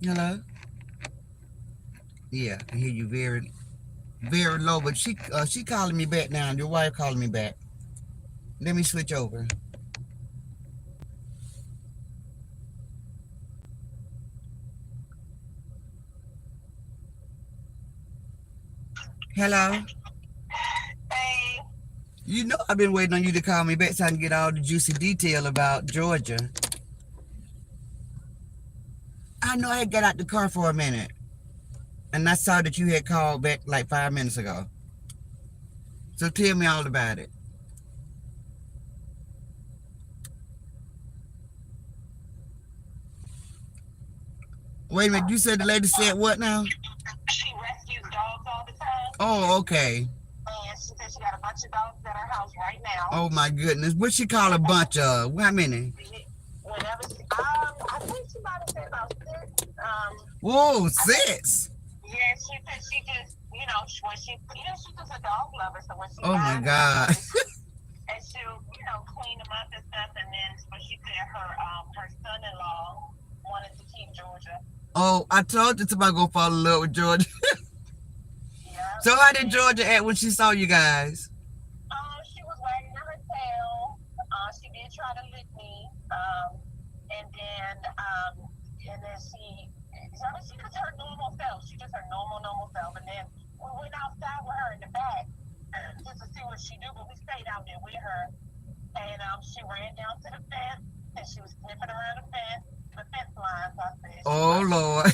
Hello? Yeah, I hear you very, very low, but she calling me back now. Your wife calling me back. Let me switch over. Hello? Hey, You know I've been waiting on you to call me back so I can get all the juicy detail about Georgia. I know I had got out the car for a minute, and I saw that you had called back like 5 minutes ago. So tell me all about it. Wait a minute, you said the lady said what now? she rescues dogs all the time, Oh, okay. and she said she got a bunch of dogs at her house right now. Oh my goodness. What she call a bunch of? How many? Whenever she, I think she might have said about six. Whoa, I think, 6. yeah, she said she just, when she's just a dog lover. So when she Oh my buys God. dogs, and she'll, clean them up and stuff. And then, but she said her son-in-law wanted to keep Georgia. Oh, I told you somebody gonna fall in love with Georgia. Yeah, So how did Georgia act when she saw you guys? She was wagging her tail. She did try to lick me. And then, she just her normal self. She just her normal self. And then we went outside with her in the back just to see what she do. But we stayed out there with her. And she ran down to the fence and she was sniffing around the fence line. So I said, Oh Lord.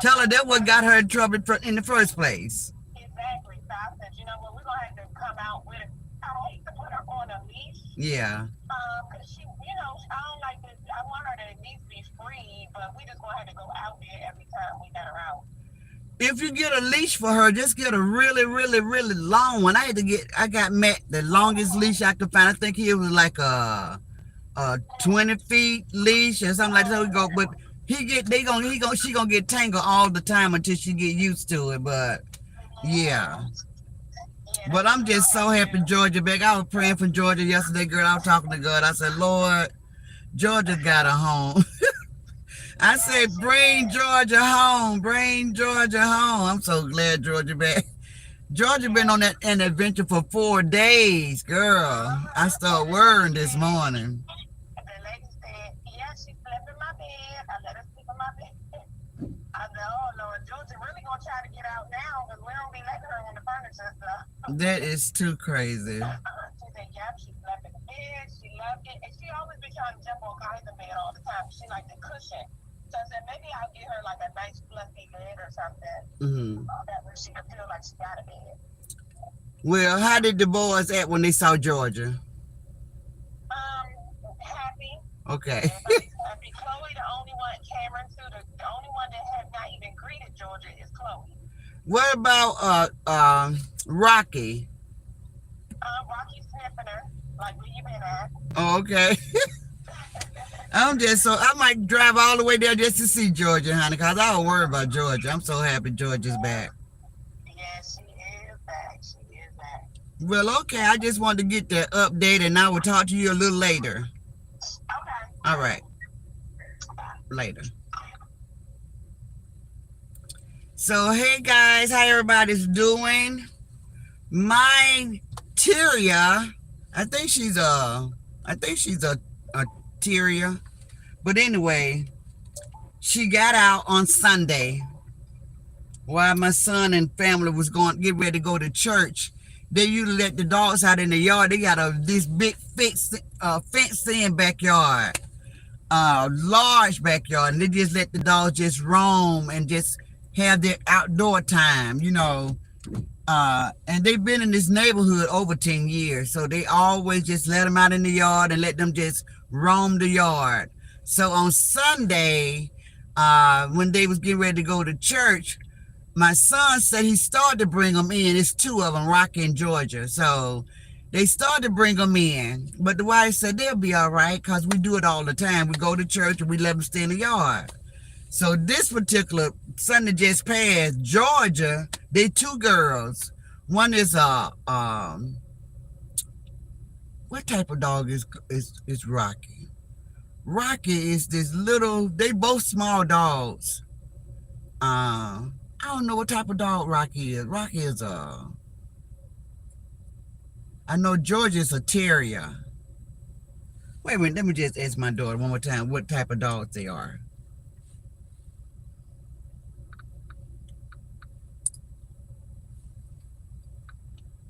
Tell her that what got her in trouble in the first place. exactly. So I said, you know what, we're gonna have to come out with her. I hate to put her on a leash. Yeah. Cause she, I don't like this. I want her to at least be free, but we just gonna have to go out there every time we let her out. If you get a leash for her, just get a really, really, really long one. I got Matt the longest leash I could find. I think he was like a 20 feet leash or something like that. We go, but she gonna get tangled all the time until she get used to it. But yeah. Yeah, But that's what I'm we're just gonna so have to happy do. Georgia back. I was praying for Georgia yesterday, girl. I was talking to God. I said, Lord, Georgia got a home. I Yeah, said, she bring did. Georgia home. Bring Georgia home. I'm so glad Georgia back. Georgia been Yeah, on that an adventure for 4 days, girl. I started the lady worrying this said, morning. yeah, she slept in my bed. I let her sleep in my bed. I said, oh Lord, Georgia really gonna try to get out now because we don't be letting her on the furniture and stuff. That is too crazy. She said, yep, she slept in the bed. She loved it. And she always be trying to jump on Kaiser bed all the time. She like the cushion. So I said, maybe I'll get her like a nice fluffy bed or something. Hmm. That way she can feel like she got a bed. Well, how did the boys act when they saw Georgia? Um, Happy. Okay. Everybody's happy. Chloe, the only one, Cameron too, the only one that has not even greeted Georgia is Chloe. What about Rocky? Rocky's sniffing her, like where you been at. Oh, okay. I might drive all the way there just to see Georgia, honey, because I don't worry about Georgia. I'm so happy Georgia's back. Yeah, she is back. She is back. Well, okay, I just wanted to get that update and I will talk to you a little later. Okay. All right, Bye. later. So, hey guys, how everybody's doing? My Tyria, I think she's a, a Tyria. But anyway, she got out on Sunday while my son and family was going get ready to go to church. They usually let the dogs out in the yard. They got this big fenced in backyard, large backyard, and they just let the dogs just roam and just have their outdoor time, and they've been in this neighborhood over 10 years, so they always just let them out in the yard and let them just roam the yard. So on Sunday, when they was getting ready to go to church, my son said he started to bring them in. It's two of them, Rocky and Georgia. So they started to bring them in, but the wife said they'll be all right because we do it all the time. We go to church and we let them stay in the yard. So this particular Sunday just passed, Georgia, they two girls. One is what type of dog is Rocky? Rocky is this little, they both small dogs. I don't know what type of dog Rocky is. Rocky is I know Georgia is a terrier. Wait a minute, let me just ask my daughter one more time what type of dogs they are.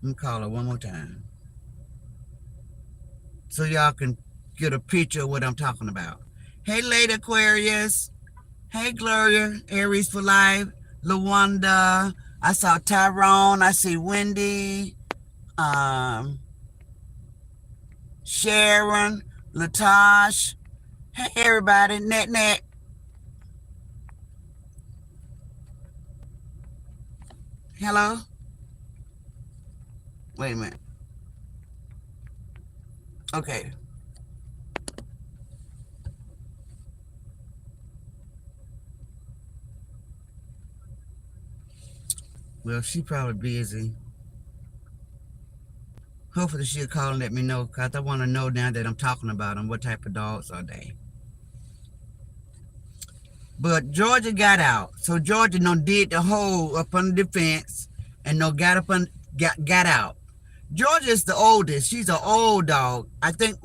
Let me call her one more time so y'all can get a picture of what I'm talking about. Hey, Lady Aquarius. Hey, Gloria. Aries for Life. Lawanda. I saw Tyrone. I see Wendy. Sharon. Latosh. Hey, everybody. Net. Hello? Wait a minute. Okay. Well, she probably busy. Hopefully she'll call and let me know, because I want to know now that I'm talking about them, what type of dogs are they. But Georgia got out. So Georgia did the hole up under the fence and got out. Georgia is the oldest. She's an old dog. I think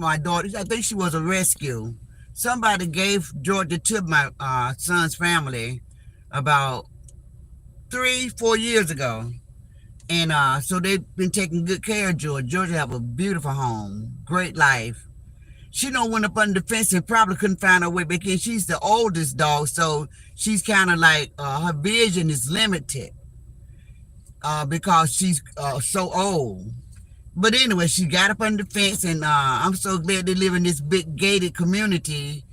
she was a rescue. Somebody gave Georgia to my son's family about 3-4 years ago. And so they've been taking good care of Georgia. Georgia have a beautiful home, great life. She went up under the fence and probably couldn't find her way back in. She's the oldest dog, so she's kind of like her vision is limited because she's so old. But anyway, she got up under the fence, and I'm so glad they live in this big gated community.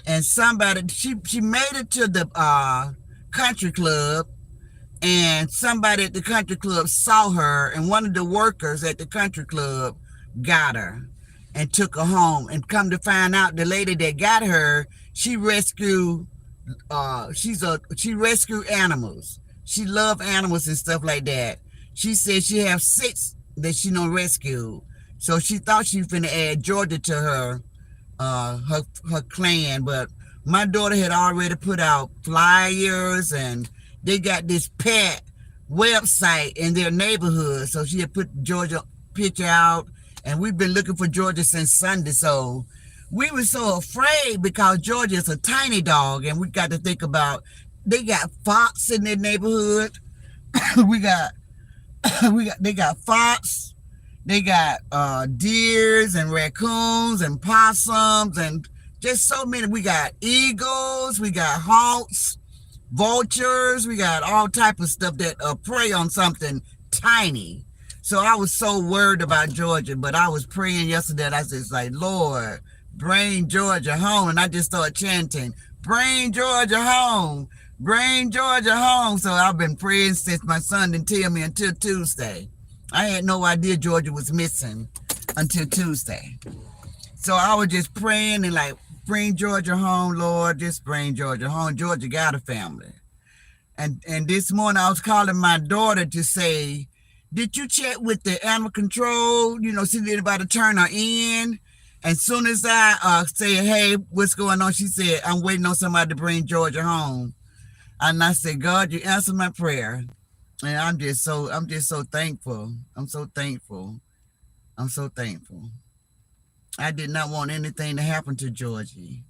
And she made it to the country club, and somebody at the country club saw her, and one of the workers at the country club got her and took her home. And come to find out, the lady that got her, she rescued animals. She loved animals and stuff like that. She said she have 6 that she rescued. So she thought she was finna add Georgia to her clan, but my daughter had already put out flyers, and they got this pet website in their neighborhood. So she had put Georgia picture out, and we've been looking for Georgia since Sunday. So we were so afraid because Georgia is a tiny dog, and we got to think about, they got fox in their neighborhood. They got fox, they got deers and raccoons and possums and just so many. We got eagles, we got hawks, vultures, we got all type of stuff that prey on something tiny. So I was so worried about Georgia, but I was praying yesterday. I was just like, Lord, bring Georgia home. And I just started chanting, bring Georgia home, bring Georgia home. So I've been praying since my son didn't tell me until Tuesday. I had no idea Georgia was missing until Tuesday. So I was just praying and like, bring Georgia home, Lord, just bring Georgia home. Georgia got a family. And this morning I was calling my daughter to say, did you check with the animal control, see if anybody turn her in? As soon as I said, hey, what's going on? She said, I'm waiting on somebody to bring Georgia home. And I said, God, you answered my prayer. And I'm just so thankful. I'm so thankful. I'm so thankful. I did not want anything to happen to Georgie.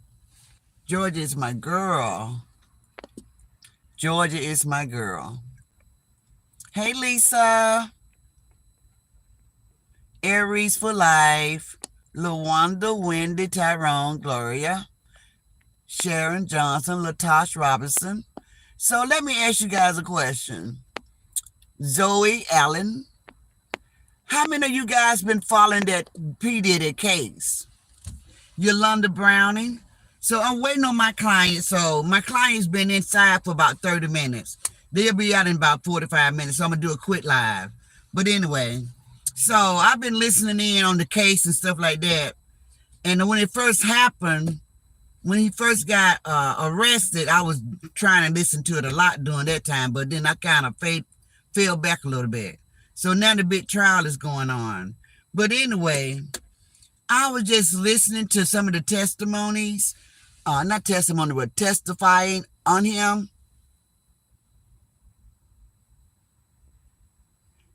Georgia is my girl. Georgia is my girl. Hey, Lisa. Aries for Life. Lawanda, Wendy, Tyrone, Gloria, Sharon Johnson, Latosh Robinson. So let me ask you guys a question. Zoe Allen, how many of you guys been following that P. Diddy case? Yolanda Browning. So I'm waiting on my client. So my client's been inside for about 30 minutes. They'll be out in about 45 minutes. So I'm going to do a quick live. But anyway, so I've been listening in on the case and stuff like that. And when it first happened, when he first got arrested, I was trying to listen to it a lot during that time. But then I kind of fell back a little bit. So now the big trial is going on. But anyway, I was just listening to some of the testimonies, not testimony, but testifying on him.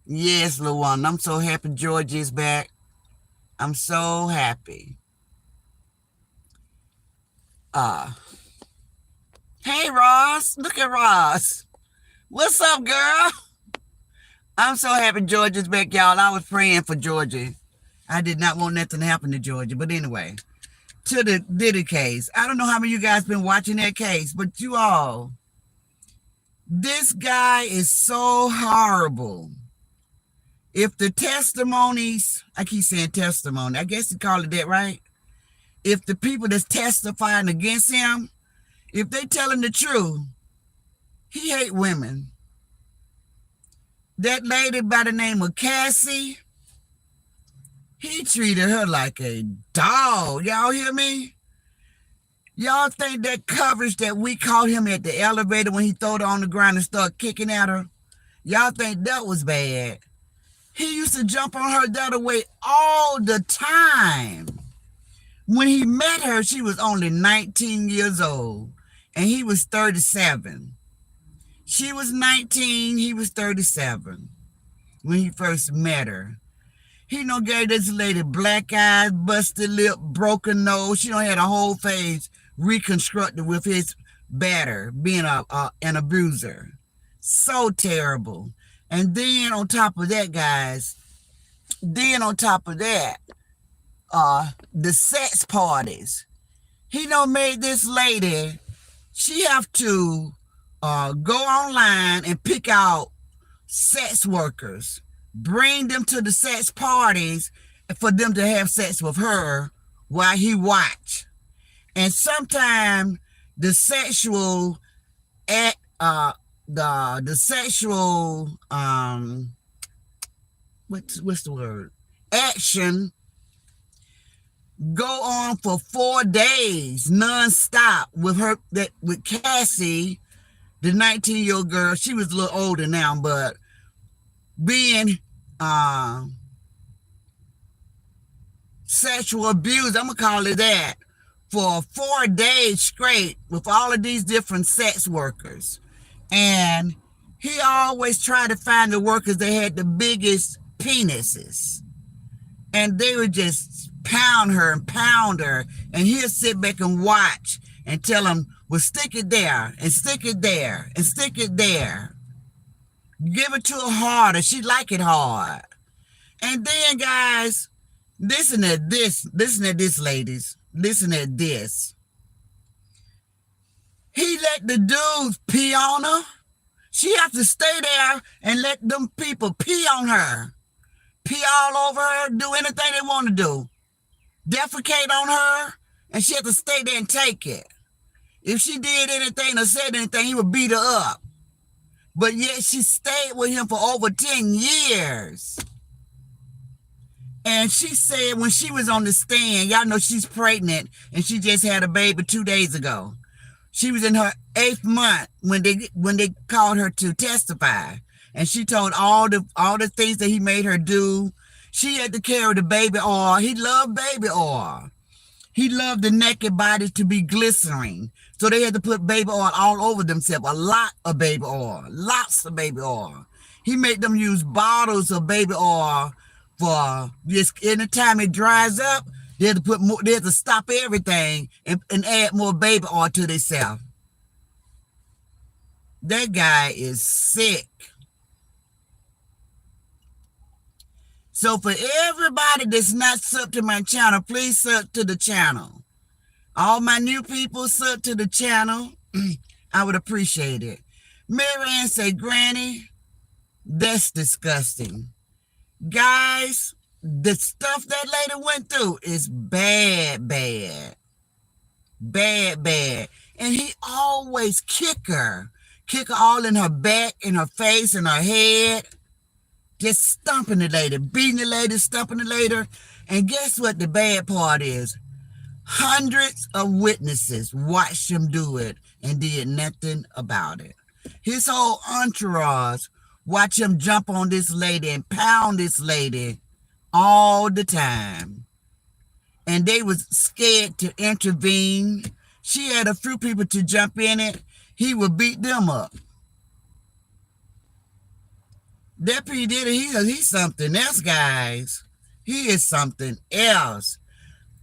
Yes, Luan, I'm so happy George is back. I'm so happy. Uh, hey, Ross. Look at Ross. What's up, girl? I'm so happy Georgia's back, y'all. I was praying for Georgia. I did not want nothing to happen to Georgia. But anyway, to the Diddy case. I don't know how many of you guys been watching that case, but you all, this guy is so horrible. If the testimonies, I keep saying testimony, I guess you call it that, right? If the people that's testifying against him, if they telling the truth, he hate women. That lady by the name of Cassie, he treated her like a dog. Y'all hear me? Y'all think that coverage that we caught him at the elevator when he threw her on the ground and started kicking at her, y'all think that was bad? He used to jump on her the other way all the time. When he met her, she was only 19 years old, and he was 37. She was 19, he was 37 when he first met her. He done gave this lady black eyes, busted lip, broken nose. She done had a whole face reconstructed with his batter, being an abuser. So terrible. And then on top of that, guys, the sex parties. He done made this lady, she have to go online and pick out sex workers, bring them to the sex parties for them to have sex with her while he watch. And sometimes the sexual act, the sexual what's the word, action go on for 4 days non-stop with her, with Cassie, the 19-year-old girl. She was a little older now, but being sexual abuse, I'm gonna call it that, for 4 days straight with all of these different sex workers. And he always tried to find the workers that had the biggest penises, and they would just pound her, and he'll sit back and watch and tell them, well, stick it there and stick it there and stick it there. Give it to her harder. She like it hard. And then, guys, listen at this, ladies. Listen at this. He let the dudes pee on her. She have to stay there and let them people pee on her. Pee all over her, do anything they want to do. Defecate on her, and she had to stay there and take it. If she did anything or said anything, he would beat her up. But yet she stayed with him for over 10 years. And she said when she was on the stand, y'all know she's pregnant, and she just had a baby 2 days ago. She was in her 8th month when they called her to testify. And she told all the things that he made her do. She had to carry the baby oil. He loved baby oil. He loved the naked bodies to be glistening. So they had to put baby oil all over themselves. A lot of baby oil. Lots of baby oil. He made them use bottles of baby oil for just anytime it dries up, they had to put more, they had to stop everything and add more baby oil to themselves. That guy is sick. So for everybody that's not sub to my channel, please sub to the channel. All my new people, sub to the channel. I would appreciate it. Mary Ann say, Granny, that's disgusting. Guys, the stuff that lady went through is bad. And he always kick her all in her back, in her face, in her head. Just stomping the lady, beating the lady, stomping the lady. And guess what the bad part is? Hundreds of witnesses watched him do it and did nothing about it. His whole entourage watch him jump on this lady and pound this lady all the time. and they was scared to intervene. She had a few people to jump in it. He would beat them up. That P. Diddy, he's something else, guys. He is something else.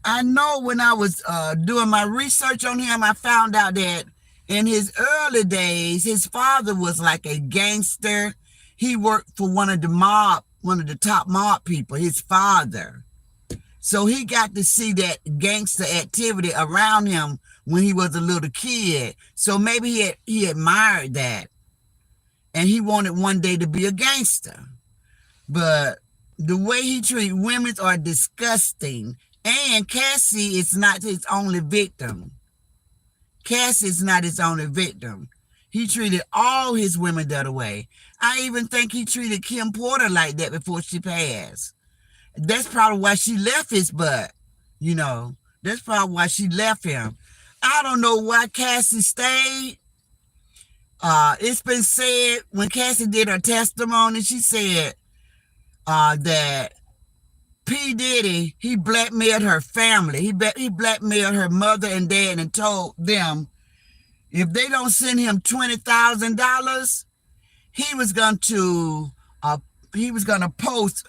I know when I was doing my research on him, I found out that in his early days, his father was like a gangster. He worked for one of the top mob people, his father. So he got to see that gangster activity around him when he was a little kid. So maybe he admired that. And he wanted one day to be a gangster. But the way he treats women are disgusting. And Cassie is not his only victim. Cassie is not his only victim. He treated all his women that way. I even think he treated Kim Porter like that before she passed. That's probably why she left his butt. You know, that's probably why she left him. I don't know why Cassie stayed. It's been said when Cassie did her testimony, she said that P. Diddy, he blackmailed her family. He blackmailed her mother and dad and told them if they don't send him $20,000, he was going to post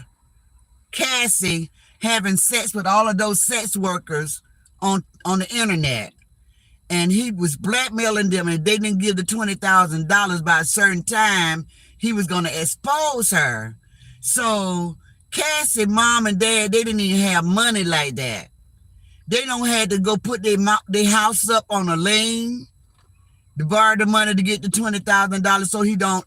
Cassie having sex with all of those sex workers on the internet. And he was blackmailing them, and if they didn't give the $20,000 by a certain time, he was going to expose her. So Cassie, mom and dad, they didn't even have money like that. They don't have to go put their house up on a lien to borrow the money to get the $20,000 so he don't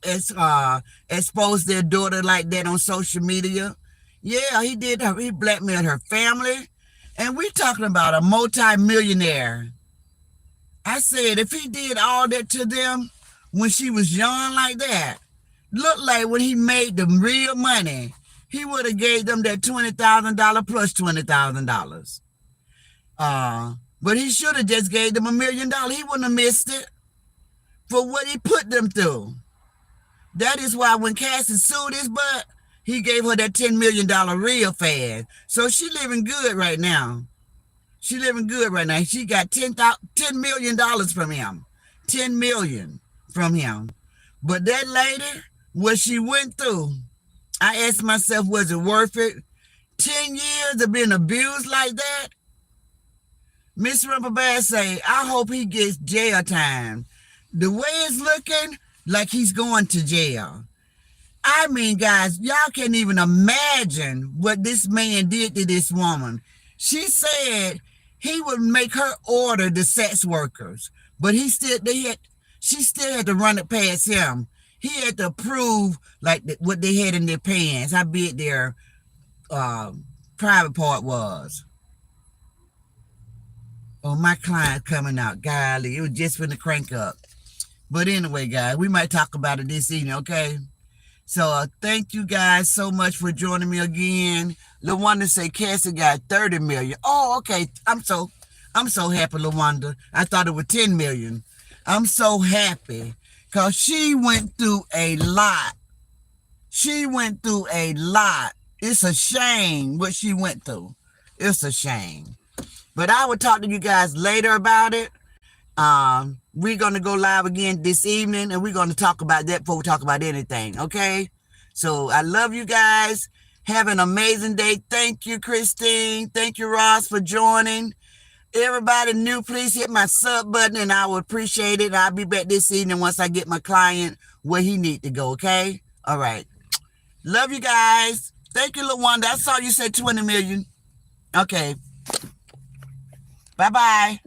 expose their daughter like that on social media. Yeah, he did. He blackmailed her family. And we're talking about a multi-millionaire. I said, if he did all that to them when she was young like that, looked like when he made the real money, he would have gave them that $20,000 plus $20,000. But he should have just gave them $1 million. He wouldn't have missed it for what he put them through. That is why when Cassie sued his butt, he gave her that $10 million real fast. So she living good right now. She living good right now. She got $10 million from him. $10 million from him. But that lady, what she went through, I asked myself, was it worth it? 10 years of being abused like that? Miss Rumpelbass say, I hope he gets jail time. The way it's looking, like he's going to jail. I mean, guys, y'all can't even imagine what this man did to this woman. She said he would make her order the sex workers, but she still had to run it past him. He had to prove like what they had in their pants, how big their private part was. Oh, my client coming out. Golly, it was just for the crank up. But anyway, guys, we might talk about it this evening, okay? So thank you guys so much for joining me again. LaWanda say Cassie got 30 million. Oh, okay. I'm so happy, LaWanda. I thought it was 10 million. I'm so happy because she went through a lot. She went through a lot. It's a shame what she went through. It's a shame. But I will talk to you guys later about it. We're going to go live again this evening, and we're going to talk about that before we talk about anything, okay? So I love you guys. Have an amazing day. Thank you, Christine. Thank you, Ross, for joining. Everybody new, please hit my sub button, and I would appreciate it. I'll be back this evening once I get my client where he need to go, okay? All right. Love you guys. Thank you, LaWanda. I saw you say 20 million. Okay. Bye-bye.